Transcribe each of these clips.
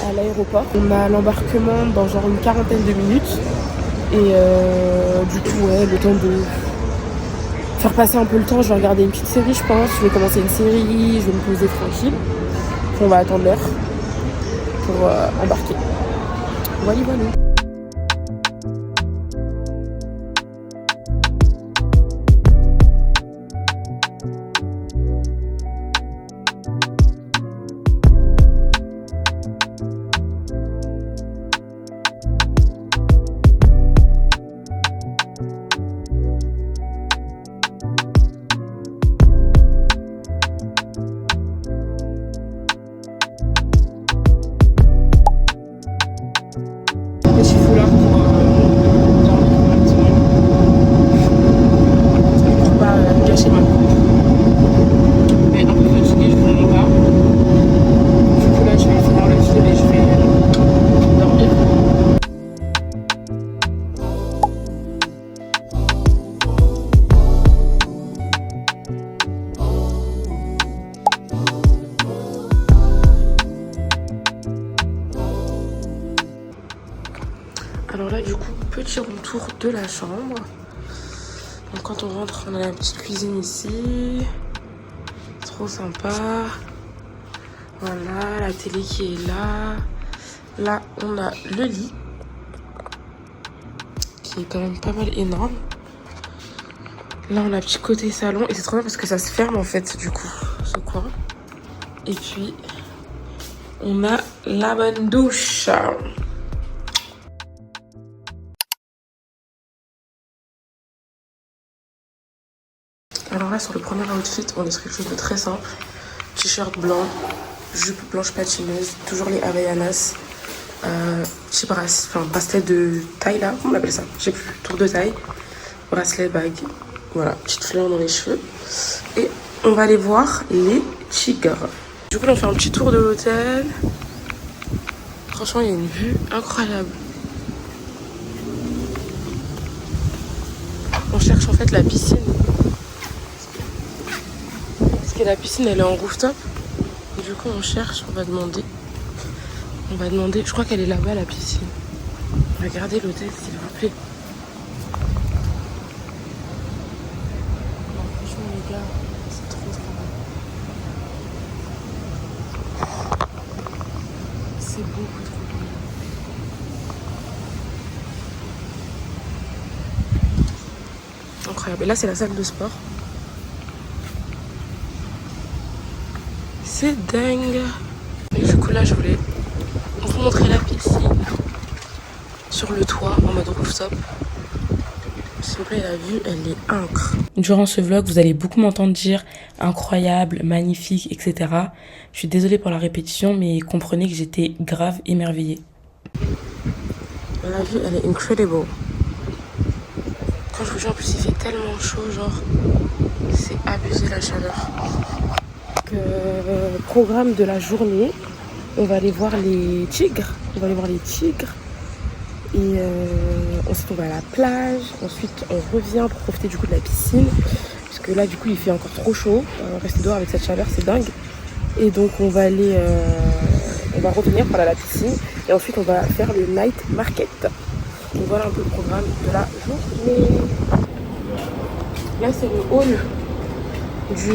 à l'aéroport. On a l'embarquement dans genre une quarantaine de minutes. Et du coup, ouais, le temps de faire passer un peu le temps, je vais regarder une petite série, je pense. Je vais commencer une série, je vais me poser tranquille. Puis on va attendre l'heure pour embarquer. Voilà, voilà. Petit foulard pour pas gâcher ma coupe. Mais un peu fatiguée, je comprends pas. Du coup là, je vais finir le film et je vais dormir. Alors là, du coup, petit retour de la chambre. Donc quand on rentre, on a la petite cuisine ici. Trop sympa. Voilà, la télé qui est là. Là, on a le lit. Qui est quand même pas mal énorme. Là, on a un petit côté salon. Et c'est trop bien parce que ça se ferme en fait, du coup, ce coin. Et puis, on a la bonne douche. Alors là, sur le premier outfit, on est sur quelque chose de très simple. T-shirt blanc, jupe blanche patineuse, toujours les Havaianas, petit bracelet de taille là, comment on appelle ça? Je sais plus, tour de taille, bracelet, bague, voilà, petite fleur dans les cheveux. Et on va aller voir les tigres. Du coup, là, on fait un petit tour de l'hôtel. Franchement, il y a une vue incroyable. On cherche en fait la piscine. Parce que la piscine, elle est en rooftop. Et du coup, on cherche, on va demander. Je crois qu'elle est là-bas, la piscine. Regardez l'hôtel, s'il vous plaît. Non, franchement, les gars, c'est trop bien. C'est beaucoup trop bien. Incroyable. Et là, c'est la salle de sport. C'est dingue. Et du coup, là, je voulais vous montrer la piscine sur le toit en mode rooftop. S'il vous plaît, la vue, elle est incre. Durant ce vlog, vous allez beaucoup m'entendre dire incroyable, magnifique, etc. Je suis désolée pour la répétition, mais comprenez que j'étais grave émerveillée. La vue, elle est incredible. Quand je vous dis, en plus, il fait tellement chaud, genre, c'est abusé la chaleur. Programme de la journée, on va aller voir les tigres. Et ensuite on va à la plage. Ensuite on revient pour profiter du coup de la piscine. Parce que là du coup il fait encore trop chaud. Rester dehors avec cette chaleur c'est dingue. Et donc on va aller on va revenir par la piscine. Et ensuite on va faire le night market. Donc voilà un peu le programme de la journée. Là c'est le hall du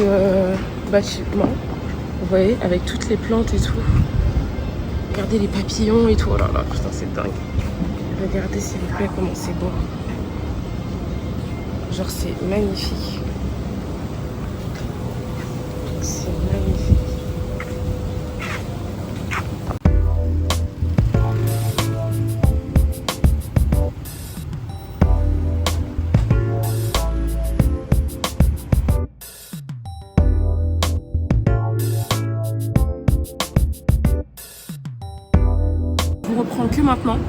bâtiment. Vous voyez, avec toutes les plantes et tout. Regardez les papillons et tout. Oh là là, putain, c'est dingue. Regardez s'il vous plaît comment c'est beau. Genre, c'est magnifique. C'est magnifique. Je reprends que maintenant.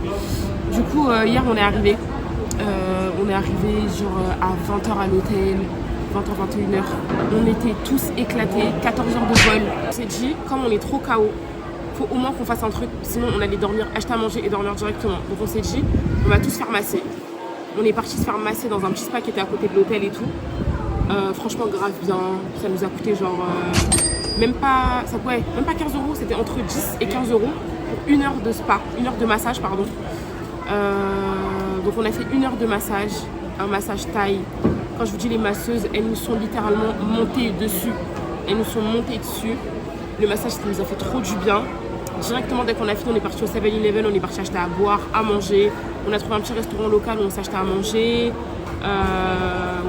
Du coup, hier on est arrivé. Genre à 20h à l'hôtel, 20h, 21h. On était tous éclatés, 14 heures de vol. On s'est dit, comme on est trop KO, faut au moins qu'on fasse un truc, sinon on allait dormir, acheter à manger et dormir directement. Donc on s'est dit, on va tous se faire masser. On est parti se faire masser dans un petit spa qui était à côté de l'hôtel et tout. Franchement grave bien, ça nous a coûté genre même pas 15 euros, c'était entre 10 et 15 euros. pour 1 heure de spa, 1 heure de massage, pardon. Donc on a fait 1 heure de massage, un massage thaï. Quand je vous dis les masseuses, elles nous sont littéralement montées dessus. Elles nous sont montées dessus. Le massage, ça nous a fait trop du bien. Directement, dès qu'on a fini, on est parti au 7-Eleven, on est parti acheter à boire, à manger. On a trouvé un petit restaurant local où on s'achetait à manger.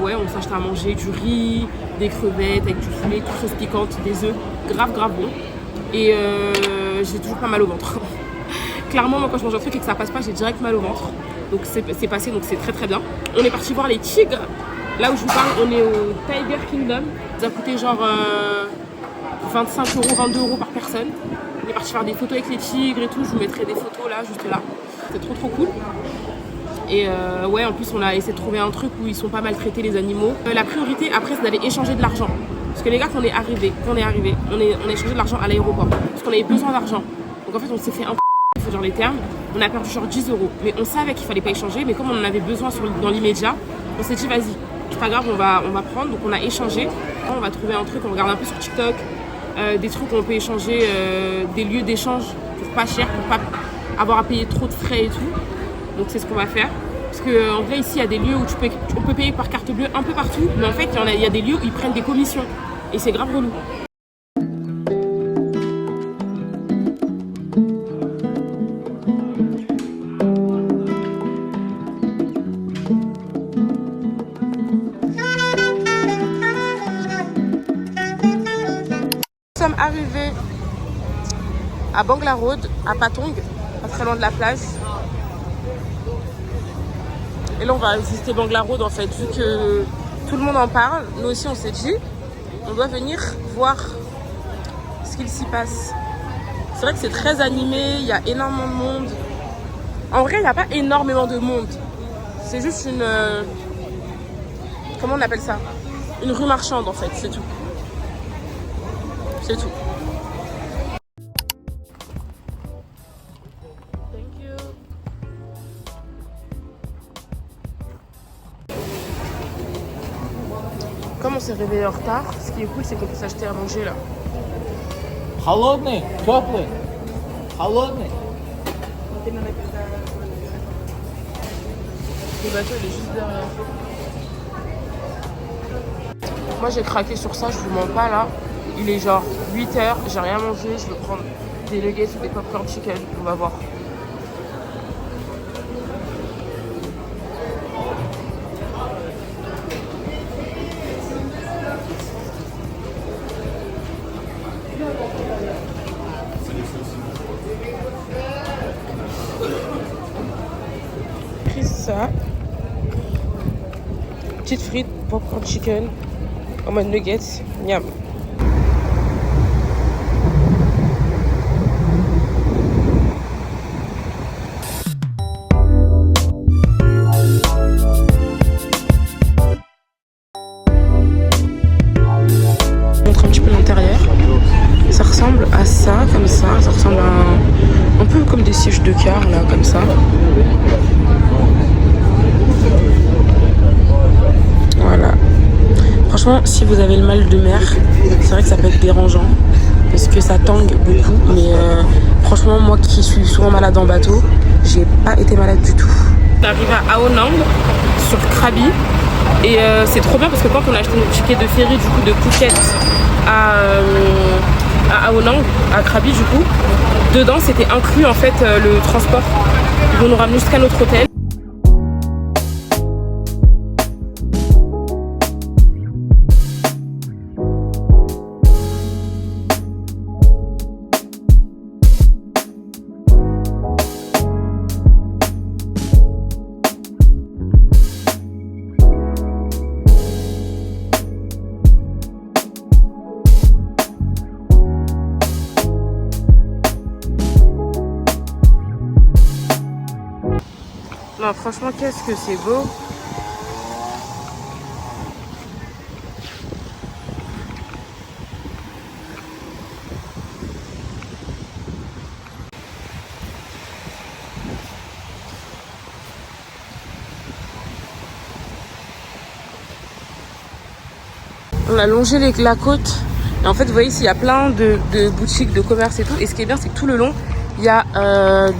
Ouais, on s'achetait à manger du riz, des crevettes avec du poulet, toutes sauces piquantes, des œufs. Grave bon. Et j'ai toujours pas mal au ventre. Clairement, moi, quand je mange un truc et que ça passe pas, j'ai direct mal au ventre. Donc c'est passé, donc c'est très bien. On est parti voir les tigres. Là où je vous parle, on est au Tiger Kingdom. Ça a coûté genre 25 €, 22 € par personne. On est parti faire des photos avec les tigres et tout. Je vous mettrai des photos là, juste là. C'est trop cool. Et ouais, en plus, on a essayé de trouver un truc où ils sont pas maltraités, les animaux. La priorité, après, c'est d'aller échanger de l'argent. Parce que les gars, quand on est arrivé, on a échangé de l'argent à l'aéroport. Parce qu'on avait besoin d'argent. Donc en fait, on s'est fait un peu genre les termes. On a perdu genre 10 €. Mais on savait qu'il fallait pas échanger. Mais comme on en avait besoin dans l'immédiat, on s'est dit, vas-y, c'est pas grave, on va prendre. Donc on a échangé. On va trouver un truc, on regarde un peu sur TikTok. Des trucs où on peut échanger, des lieux d'échange pour pas cher, pour pas avoir à payer trop de frais et tout. Donc c'est ce qu'on va faire. Parce qu'en vrai, ici, il y a des lieux où on peut payer par carte bleue un peu partout. Mais en fait, il y a des lieux où ils prennent des commissions. Et c'est grave relou. Nous sommes arrivés à Bangla Road, à Patong, pas très loin de la plage. Et là, on va visiter Bangla Road en fait, vu que tout le monde en parle. Nous aussi, on s'est dit, on doit venir voir ce qu'il s'y passe. C'est vrai que c'est très animé, il y a énormément de monde. En vrai, il n'y a pas énormément de monde. C'est juste une... comment on appelle ça? Une rue marchande en fait, c'est tout. C'est tout. Thank you. Comme on s'est réveillé en retard, ce qui est cool, c'est qu'on peut s'acheter à manger là. Холодный, теплый. Холодный. Le bateau, il est juste derrière. Moi, j'ai craqué sur ça, je vous mens pas là. Il est genre 8 h, j'ai rien mangé, je veux prendre des nuggets ou des popcorn chicken, on va voir. Pris ça. Petites frites, popcorn chicken, en mode nuggets, miam. Montre un petit peu l'intérieur. Ça ressemble à ça, comme ça. Ça ressemble à un peu comme des sièges de car, là, comme ça. Voilà. Franchement, si vous avez le mal de mer, c'est vrai que ça peut être dérangeant. Parce que ça tangue beaucoup. Mais franchement, moi qui suis souvent malade en bateau, j'ai pas été malade du tout. On arrive à Ao Nang, sur Krabi. Et c'est trop bien parce que quand on a acheté notre ticket de ferry du coup de Phuket à Ao Nang, à Krabi du coup, dedans c'était inclus en fait le transport. Ils vont nous ramener jusqu'à notre hôtel. Non, franchement, qu'est-ce que c'est beau. On a longé la côte. Et en fait, vous voyez, ici, il y a plein de boutiques, de commerces et tout. Et ce qui est bien, c'est que tout le long, il y a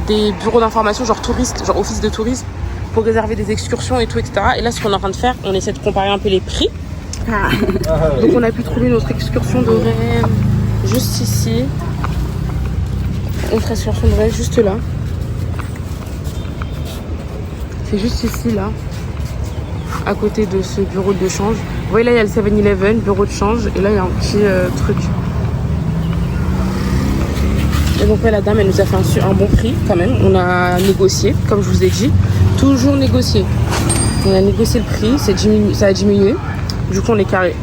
des bureaux d'information, genre touristes, genre office de tourisme, pour réserver des excursions et tout, etc. Et là, ce qu'on est en train de faire, on essaie de comparer un peu les prix. Donc on a pu trouver notre excursion de Rennes juste ici. Notre excursion de Rennes juste là. C'est juste ici, là, à côté de ce bureau de change. Vous voyez, là, il y a le 7-Eleven, bureau de change. Et là, il y a un petit truc. Et donc, ouais, la dame, elle nous a fait un bon prix, quand même. On a négocié, comme je vous ai dit. Toujours négocié. On a négocié le prix, ça a diminué. Du coup, on est carré.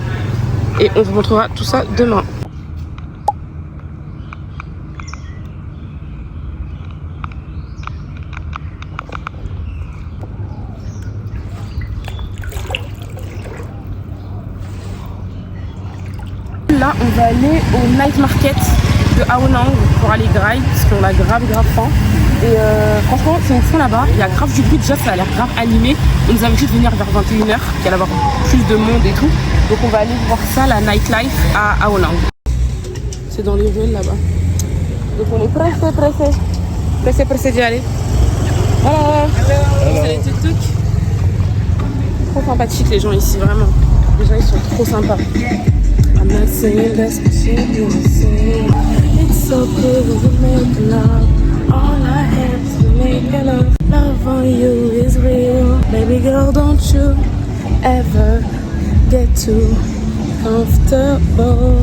Et on vous montrera tout ça demain. Là, on va aller au night market de Aonang pour aller graille parce qu'on a grave faim. Et franchement, c'est au fond là-bas, il y a grave du bruit. Déjà, ça a l'air grave animé. On nous avait dit de venir vers 21h, qu'il y allait avoir plus de monde et tout. Donc, on va aller voir ça, la nightlife à Aonang. C'est dans les ruelles là-bas. Donc, on est pressé d'y aller. Voilà. C'est les tuk-tuk. Trop sympathiques les gens ici, vraiment. Les gens, ils sont trop sympas. I'm not saying that's what you say. It's so good when we make love. All I have is to make love. Love on you is real. Baby girl, don't you ever get too comfortable.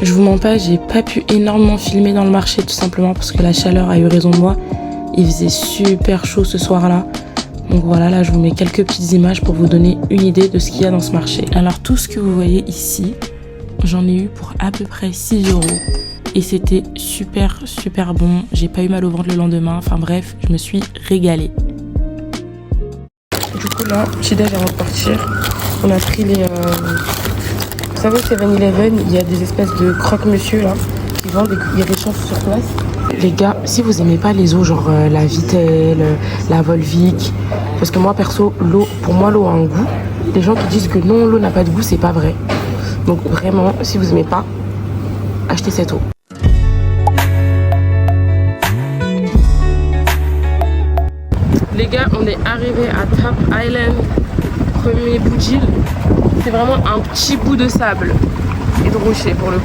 Je vous mens pas, j'ai pas pu énormément filmer dans le marché tout simplement parce que la chaleur a eu raison de moi. Il faisait super chaud ce soir-là. Donc voilà, là je vous mets quelques petites images pour vous donner une idée de ce qu'il y a dans ce marché. Alors tout ce que vous voyez ici, j'en ai eu pour à peu près 6 € et c'était super bon. J'ai pas eu mal au ventre le lendemain. Enfin bref, je me suis régalée. Du coup là, petit déj avant de partir, on a pris les... Vous savez, 7-Eleven, il y a des espèces de croque-monsieur là qui vendent, ils réchauffent sur place. Les gars, si vous aimez pas les eaux, genre la Vittel, la Volvic, parce que moi perso, l'eau, pour moi l'eau a un goût. Les gens qui disent que non, l'eau n'a pas de goût, c'est pas vrai. Donc vraiment, si vous aimez pas, achetez cette eau. Les gars, on est arrivé à Top Island, premier bout d'île. C'est vraiment un petit bout de sable et de rocher pour le coup.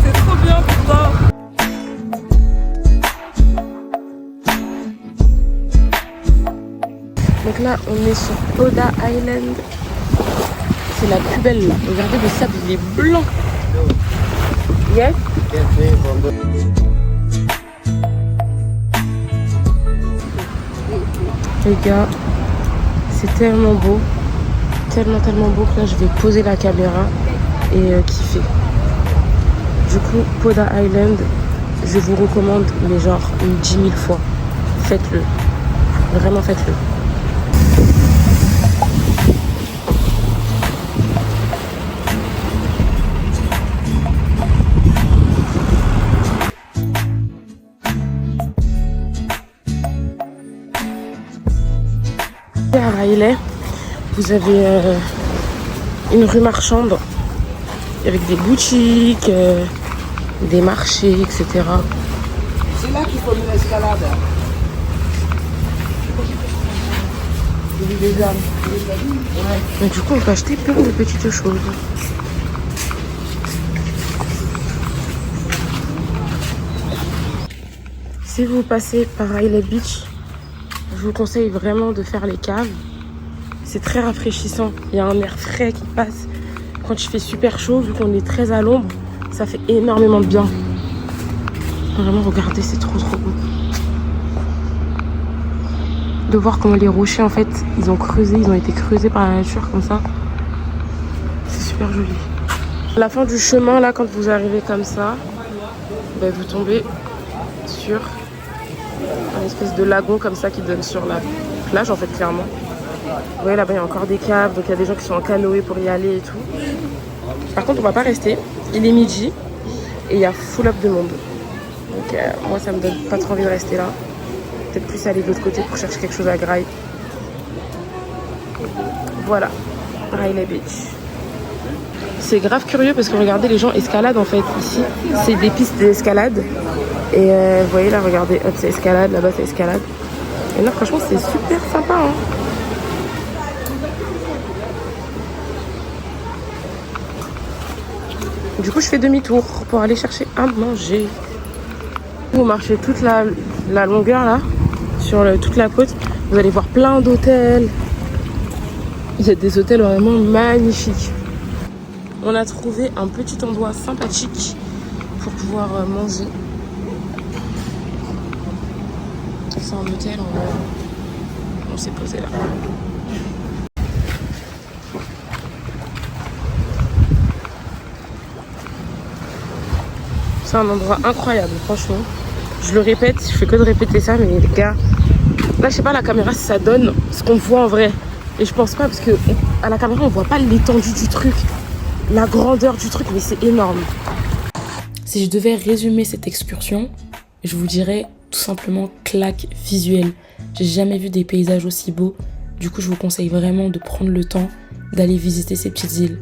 C'est trop bien pour toi. Donc là, on est sur Poda Island. C'est la plus belle là. Regardez, le sable, il est blanc. Yes. Les gars, c'est tellement beau. Tellement beau que là, je vais poser la caméra et kiffer. Du coup, Poda Island, je vous recommande, mais genre 10 000 fois. Faites-le. Vraiment, faites-le. À Riley, vous avez une rue marchande avec des boutiques, des marchés, etc. C'est là qu'il faut une escalade. Donc du coup, on peut acheter plein de petites choses. Si vous passez par Riley Beach, je vous conseille vraiment de faire les caves. C'est très rafraîchissant. Il y a un air frais qui passe. Quand il fait super chaud, vu qu'on est très à l'ombre, ça fait énormément de bien. Vraiment, regardez, c'est trop beau. De voir comment les rochers, en fait, ils ont été creusés par la nature comme ça. C'est super joli. À la fin du chemin, là, quand vous arrivez comme ça, ben, vous tombez sur un espèce de lagon comme ça qui donne sur la plage, en fait, clairement. Vous voyez, là-bas, il y a encore des caves, donc il y a des gens qui sont en canoë pour y aller et tout. Par contre, on va pas rester. Il est midi et il y a full up de monde. Donc, moi, ça me donne pas trop envie de rester là. Peut-être plus aller de l'autre côté pour chercher quelque chose à Graille. Voilà, Railay Beach. C'est grave curieux parce que regardez, les gens escaladent en fait ici. C'est des pistes d'escalade. Et vous voyez là, regardez, hop, c'est escalade, là-bas c'est escalade. Et là, franchement, c'est super sympa. Hein. Du coup, je fais demi-tour pour aller chercher à manger. Vous marchez toute la longueur là, sur toute la côte. Vous allez voir plein d'hôtels. Il y a des hôtels vraiment magnifiques. On a trouvé un petit endroit sympathique pour pouvoir manger. C'est un hôtel, on s'est posé là. C'est un endroit incroyable, franchement. Je le répète, je fais que de répéter ça, mais les gars, là je sais pas la caméra si ça donne ce qu'on voit en vrai. Et je pense pas parce que à la caméra on voit pas l'étendue du truc, la grandeur du truc, mais c'est énorme. Si je devais résumer cette excursion, je vous dirais tout simplement claque visuelle. J'ai jamais vu des paysages aussi beaux. Du coup, je vous conseille vraiment de prendre le temps d'aller visiter ces petites îles.